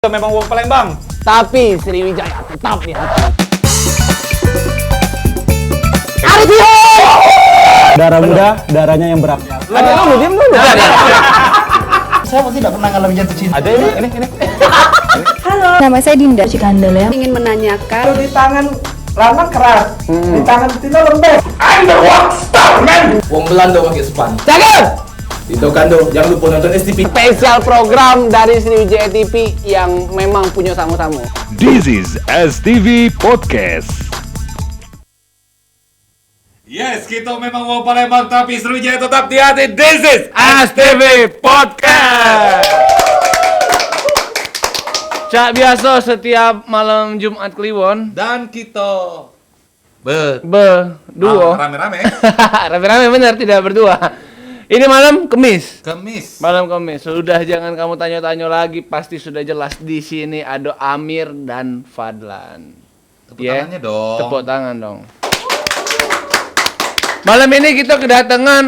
Memang wong Palembang, tapi Sriwijaya tetap di hati. Arifio! Darah muda, darahnya yang berat. Ada dulu, diam dulu. saya tidak pernah ngalamin jatuh cinta. Ada ini. Halo, nama saya Dinda Cikandel ya. Ingin menanyakan. Di tangan Lama keras, di tangan Tino lembek. Wong Belanda pakai span. Cakep! Itu kan dong, jangan lupa nonton STP. Spesial program dari Sriwijaya TV yang memang punya tamu-tamu. This is STV Podcast. Yes, kita memang wong Palembang tapi Sriwijaya tetap di hati. This is STV Podcast. Cak biasa setiap malam Jumat Kliwon Dan kita berdua. berdua. Rame-rame. Rame-rame benar, tidak berdua. Ini malam Kemis. Kemis. Malam Kemis. Sudah jangan kamu tanya-tanya lagi, pasti sudah jelas di sini ada Amir dan Fadlan. Tepuk tangannya dong. Tepuk tangan dong. Malam ini kita kedatangan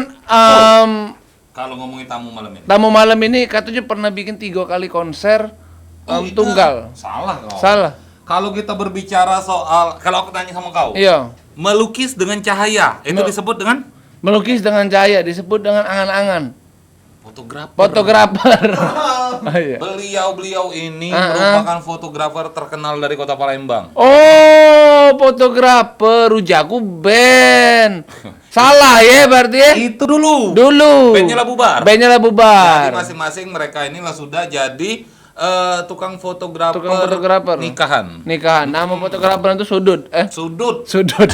Kalau ngomongin tamu malam ini. tamu malam ini katanya pernah bikin 3 kali konser Tidak. tunggal. Salah kau. Salah. Kalau kita berbicara soal, kalau aku tanya sama kau, Iya. melukis dengan cahaya, itu disebut dengan Melukis dengan cahaya disebut dengan angan-angan. fotografer. Fotografer. Oh, iya. Beliau ini Ah. merupakan fotografer terkenal dari kota Palembang. Oh, fotografer, rujaku band. Salah ya berarti ya? Itu dulu. Dulu. Bandnya lah bubar. Bandnya lah bubar. Jadi masing-masing mereka inilah sudah jadi tukang fotografer, nikahan. Nikahan. Nama fotografer itu Sudut. Sudut. Sudut.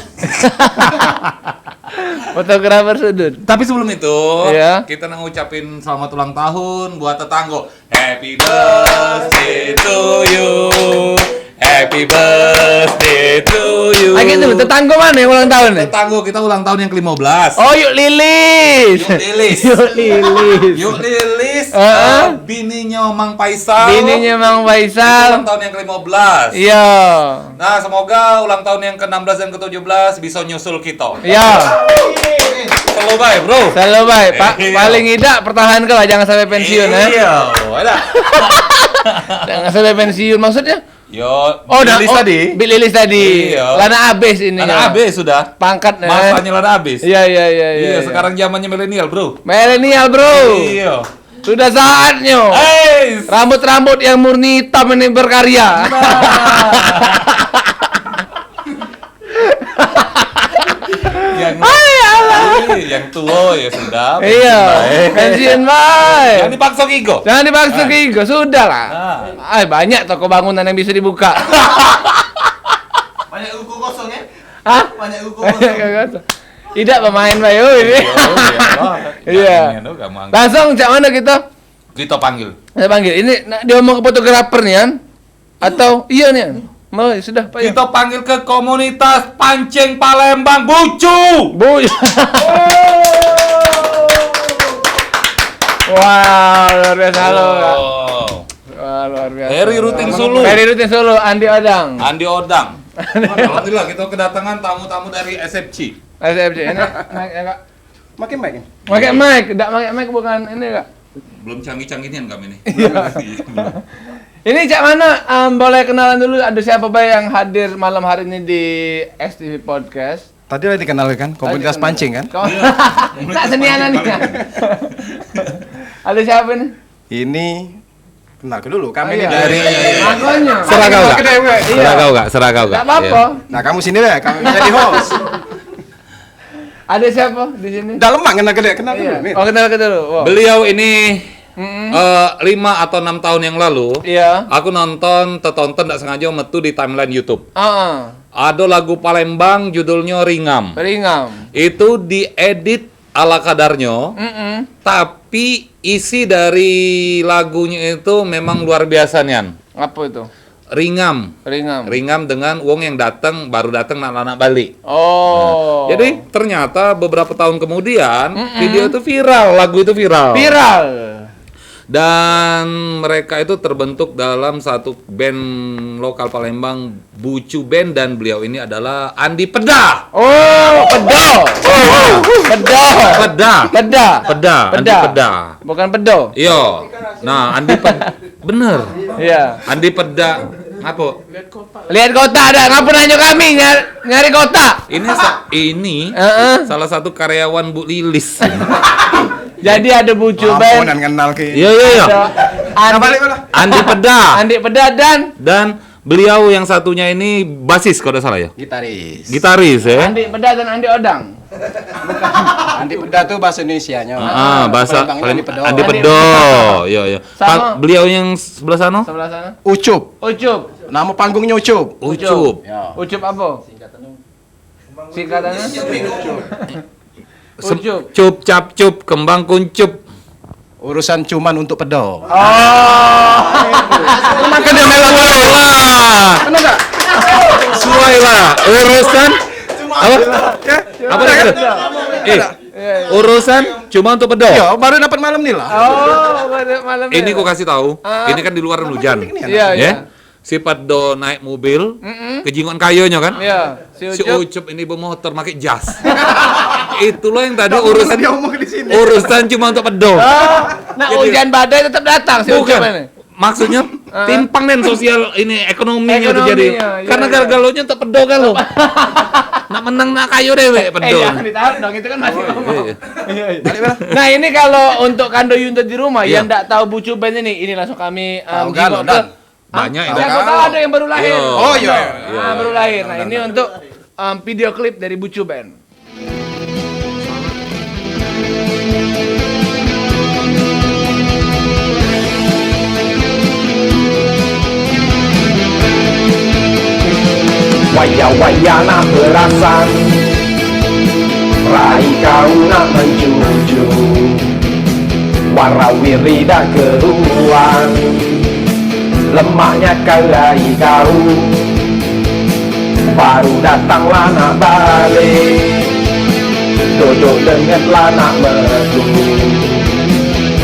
Fotografer Sudut. Tapi sebelum itu, Iya. kita nak ngucapin selamat ulang tahun buat tetanggo. Happy birthday to you. Happy birthday to you. Lagi itu tetangga mana yang ulang tahun nih? Tetanggo kita ulang tahun yang ke-15. Oh, Yuk Lilis. Yuk Lilis. Yuk Lilis. Yuk Lilis, bininya Mang Faisal. Bininya Mang Faisal. Ulang tahun yang ke-15. Iya. Nah, semoga ulang tahun yang ke-16 dan ke-17 bisa nyusul kita. Iya. Selalu baik, bro. Selalu baik. Iya. Paling tidak pertahankan lah, jangan sampai pensiun ya. Iya, ada. Jangan sampai pensiun maksudnya? Yo, Lilis tadi. Lilis tadi. Iya. Lana abis ini. Lana habis sudah. Pangkat Masanya lana habis. Iya. Iya, sekarang zamannya milenial, bro. Milenial, bro. Iya. Sudah saatnya. Hey. Rambut-rambut yang murni hitam ini berkarya. Yang tua ya sudah. Iya. Pensiun baik. Jangan dipaksa Gigo. Jangan dipaksa Gigo, sudah lah. Nah. Banyak toko bangunan yang bisa dibuka. Banyak uku kosong ya? Hah? Banyak uku kosong. Tidak pemain Bayu ini. Iya. Langsung cak mana kita? Kita panggil. Saya panggil. Ini dia ngomong ke fotografer nih kan? Atau iya nih kan? Mau sudah Pak. Kita panggil ke komunitas pancing Palembang Bucu. Bu. Wow, luar biasa halo. Kak. Wah, luar biasa. Heri Ruting Sulu. Heri Ruting Sulu, Andi Odang. Andi Odang. Alhamdulillah kita kedatangan tamu-tamu dari SFC. SFC ini mic ya, Kak. Makin baik ya? Pakai mic, enggak pakai mic bukan ini, Kak. Belum canggih-canggihan kami nih. Ini cak mana? Boleh kenalan dulu ada siapa Bay yang hadir malam hari ini di STV Podcast? Tadi udah dikenalkan komunitas pancing kan? Tak senianan nih. Ada siapa nih? Ini kenalkan dulu. Kami Oh, ini iya. dari Makanya. Serah kau gak? Serah kau Enggak apa-apa. Nah, kamu sini deh, kami jadi host. Ada siapa di sini? Udah lemah kenal kenal dulu. Iya. Mit. Oh, kenal dulu. Wow. Beliau ini 5 atau 6 tahun yang lalu, Iya. aku tonton tak sengaja metu di timeline YouTube. Ah, Ada lagu Palembang judulnya Ringam. Ringam. Itu diedit ala kadarnya, tapi isi dari lagunya itu memang luar biasa nian. Apa itu? Ringam. Ringam. Ringam dengan wong yang baru datang nak balik. Oh. Jadi ternyata beberapa tahun kemudian video itu viral, lagu itu viral. viral. Dan mereka itu terbentuk dalam satu band lokal Palembang, Bucu Band, dan beliau ini adalah Andi Peda. Oh, pedo. Pedo. Peda. Andi Peda. Bukan pedo. Iya. Nah, Andi Peda. Bener. Iya. Andi Peda. Apa? Lihat kota ada. Ngapa nanya kami nyari kota? Ini salah satu karyawan Bu Lilis. Jadi ada Bucu Ampun, Band. dan kenal ke. Iya. Andi Peda. Andi Peda Dan beliau yang satunya ini basis kalau tidak salah ya. Gitaris ya. Andi Peda dan Andi Odang. Andi Peda tuh bahasa Indonesianya. Bahasa Palembangnya Andi Pedo. Andi Pedo. Iya. Sama. Beliau yang sebelah sana? Sebelah sana. Ucup. Ucup. Nama panggungnya Ucup. Ucup. Ucup apa? Singkatannya? Ucup. Cup cap cup kembang kuncup. Urusan cuman untuk pedo. Kan dia memang lah. Benar enggak? Suai lah. Urusan apa? Apa itu? Urusan cuma untuk pedo. Iya, baru dapat malam nih lah. Malam Ini gua kasih tahu. Ini kan di luar hujan. Iya. Ya. Si Pedo naik mobil, kejingon kayonya kan? Iya. Si Ucup ini bermotor pakai jas. Itulah yang tadi urusan Dia ngomong di sini. urusan cuma untuk pedo. Nah, hujan badai tetap datang si Ucup ini. Bukan. Maksudnya timpang dan sosial ini ekonominya terjadi. Ekonominya, Karena iya. gargalonya untuk pedo kan lo. Nak menang nak kayu deh pedo. Jangan ditaruh dong, itu kan masih ngomong. Iya. Nah, ini kalau untuk Kando Yunto di rumah Iya. yang enggak tahu Bucu Band ini langsung kami Tahu jiwa kan, ke- Dan? Banyak Ah, itu. siapa tahu ada yang baru lahir. Iya. Oh, iya. Nah, baru lahir. Nah, ini untuk video klip dari Bucu Band. Waya-waya nak perasan, rai kau nak mencucu, warawiri dah keruan, lemaknya kau rai kau, baru datanglah nak balik, duduk dengan lanak merdu,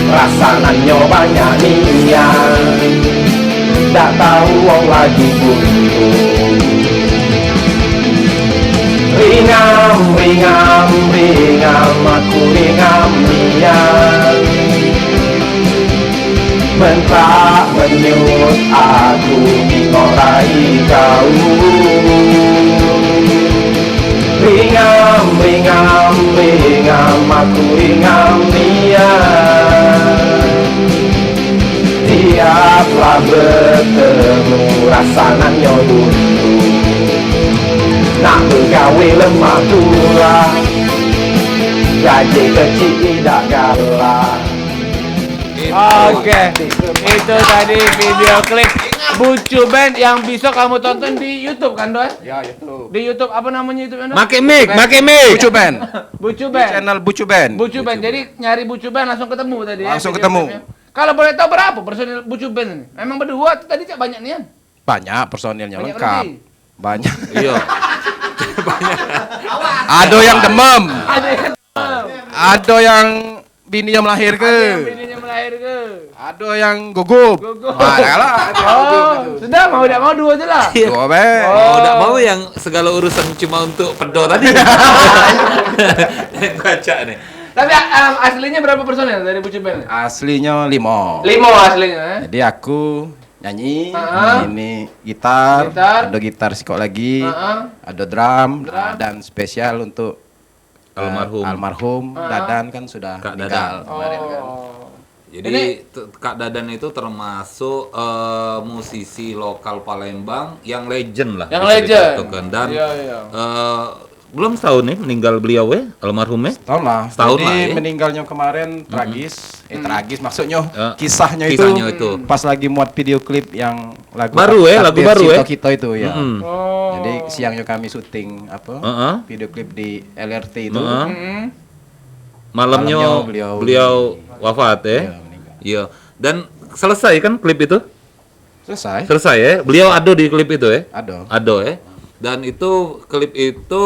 rasanya banyak niat, tak tahu wong lagi buntu. Ringam, aku ringam niat, mentak menyut aku ngorai kau. Ringam, aku ringam niat, tiaplah bertemu rasanya buntu. Nak bergawe lemah tulah, gaji kecil tidak galak. Oke. Itu tadi video klip Bucu Band yang bisa kamu tonton di YouTube kan, Doy? Ya, itu. Di YouTube apa namanya YouTube, Doy? Make mic. Bucu Band. Bucu Band. Channel Bucu Band. Bucu Band. Jadi nyari Bucu Band langsung ketemu tadi ya. Langsung video ketemu. klipnya. Kalau boleh tahu berapa personil Bucu Band ini? Memang berdua atau tadi Cak banyak nian? Banyak personilnya Banyak lengkap. berarti? Banyak. Iya. Ada yang demam. Ada yang Ada yang bininya melahirkan. bininya melahir ke? Ada yang gugup. Gugup. Lah. Oh, sudah mau tidak mau dua aja lah. Dua be. Oh, enggak mau yang segala urusan cuma untuk pedo tadi. Yang baca nih. Tapi aslinya berapa personil dari Bucu Band? Aslinya 5. 5 aslinya. Jadi aku nyanyi, Ah. ini gitar, Gitar. ada gitar sikok lagi, Ah. ada drum, dan spesial untuk Almarhum. almarhum Dadan kan sudah Kak meninggal Dadan. kemarin kan. Jadi Kak Dadan itu termasuk musisi lokal Palembang yang legend lah. Yang bisa legend. dikatakan. Dan Iya, iya. belum setahun nih meninggal beliau almarhumnya. Setahun lah. Setahun Jadi lah, ya. meninggalnya kemarin tragis, tragis maksudnya kisahnya Kisahnya itu, itu. pas lagi muat video klip yang lagu Baru ya, lagu Takdir baru ya. Cinta Kita itu ya. Mm. Oh. Jadi siangnya kami syuting video klip di LRT itu. Malamnya Malamnya beliau wafat ya. Iya, meninggal. Iya. Dan selesai kan klip itu? Selesai. Selesai ya. Beliau ada di klip itu ya? Ada. Ada ya. Dan itu klip itu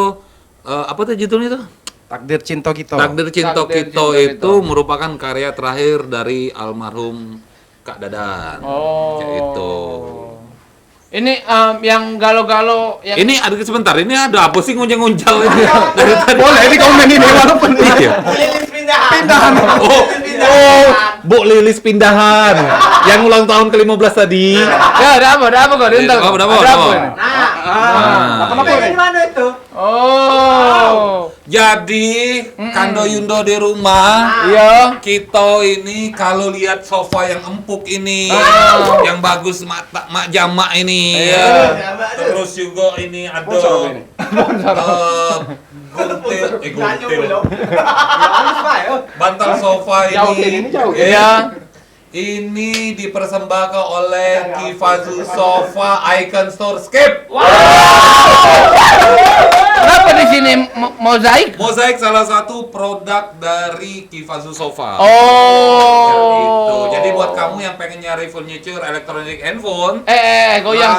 apa tuh judulnya tuh? Takdir Cinta Kita. Takdir Cinta Takdir Kita Cinta itu Kita. merupakan karya terakhir dari almarhum Kak Dadan. Oh. Kayak itu. Ini yang galo-galo yang Ini ada sebentar, ini ada apa sih ngunjang-ngunjal ini? Dari tadi. Boleh di komen ini walaupun Iya. pindahan. Oh, Bu Lilis pindahan. Yang ulang tahun ke-15 tadi. ya ada apa kok? Dia ntar. Ada apa? ini? Kenapa ini mana itu? Oh. Jadi, Kando Yundo di rumah. Iya. Kita ini kalau lihat sofa yang empuk ini, yang bagus mak jamak ini. Iya. Terus juga ini ada guntil. Bantal sofa ini. Iya. Ini dipersembahkan oleh Kifazu Sofa Icon Store Skip. Kenapa di sini mozaik? Mozaik salah satu produk dari Kifazu Sofa. Oh. Gitu. Jadi buat kamu yang pengen nyari furniture elektronik handphone,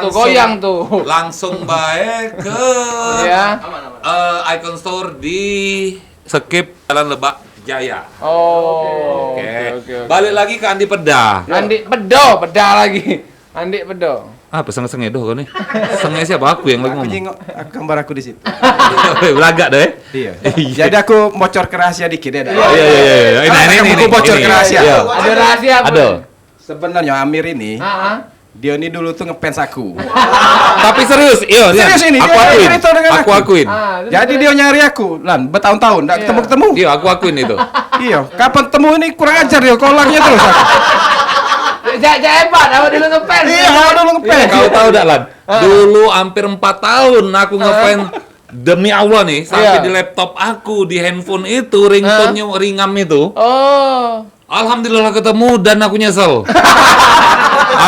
Goyang tuh. langsung baik ke Ya. Icon Store di Skip Jalan Lebak Jaya. Oh. Oke. Balik lagi ke Andi Peda. Andi Pedo lagi. Andi Pedo. Apa senge-senge doh kau nih? Senge siapa aku yang lagi Aku ngomong? jengok gambar aku di situ. Belagak deh. Iya. Jadi aku bocor ke rahasia dikit ya. Iya. Ini Aku bocor ke rahasia. Iya. Ada rahasia apa? Ada. Sebenarnya Amir ini, Ah. dia ini dulu tuh ngefans aku. Tapi serius, iya. Serius ini, Aku dia akuin. cerita dengan Aku aku. akuin. Jadi dia nyari aku, Lan, bertahun-tahun enggak Iya. ketemu-ketemu. Iya, aku akuin itu. Iya, kapan ketemu ini kurang ajar dia kolaknya terus. aku. Jangan hebat, apa dulu ngefans? Iya, kalau dulu ngefans. Kau tahu dak Lan? Dulu hampir 4 tahun aku ngefans demi Allah nih, sampai Iya. di laptop aku, di handphone itu ringtone-nya ringam itu. Oh. Alhamdulillah ketemu dan aku nyesel.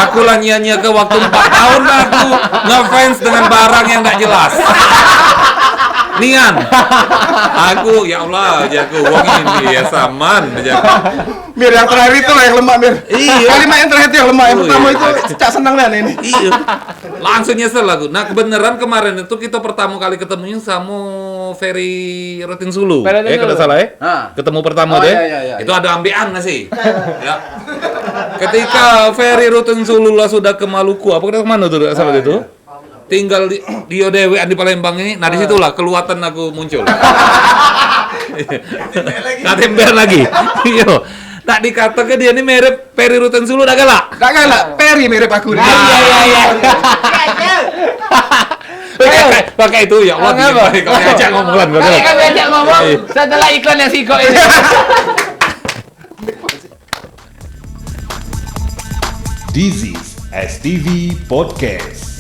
Aku lah nyanyi ke waktu 4 tahun aku ngefans dengan barang yang nggak jelas. Nian, aku ya Allah, jago wong ini ya saman, jago. Mir yang terakhir itu lah yang lemah, Mir. Iya. Kalimat yang terakhir itu yang lemah. Yang Oh, pertama iya. itu cak senang dan ini. Iya, langsung nyesel aku. Nah kebenaran kemarin itu kita pertama kali ketemunya sama Ferry Rutin Sulu. Ferry Rutin Kalau Sulu. salah ya. Ah. Ketemu pertama Oh, deh. iya. Itu ada ambean nggak sih? Ya. Ketika Ferry Rutin Sulu lah sudah ke Maluku, apa ke mana tuh saat itu? Tinggal di Odewean di Palembang ini. Nah disitulah keluatan aku muncul. Nah tember lagi. Iya. Tak dikatakan dia ini mirip Ferry Rutin Sulu dah galak. Enggak galak, Perry mirip aku. Iya. Pakai itu ya Allah. Kenapa? Kau ajak ngomongan kau. Kali kami ajak ngomong Iya. setelah iklan yang siko ini. This is STV Podcast.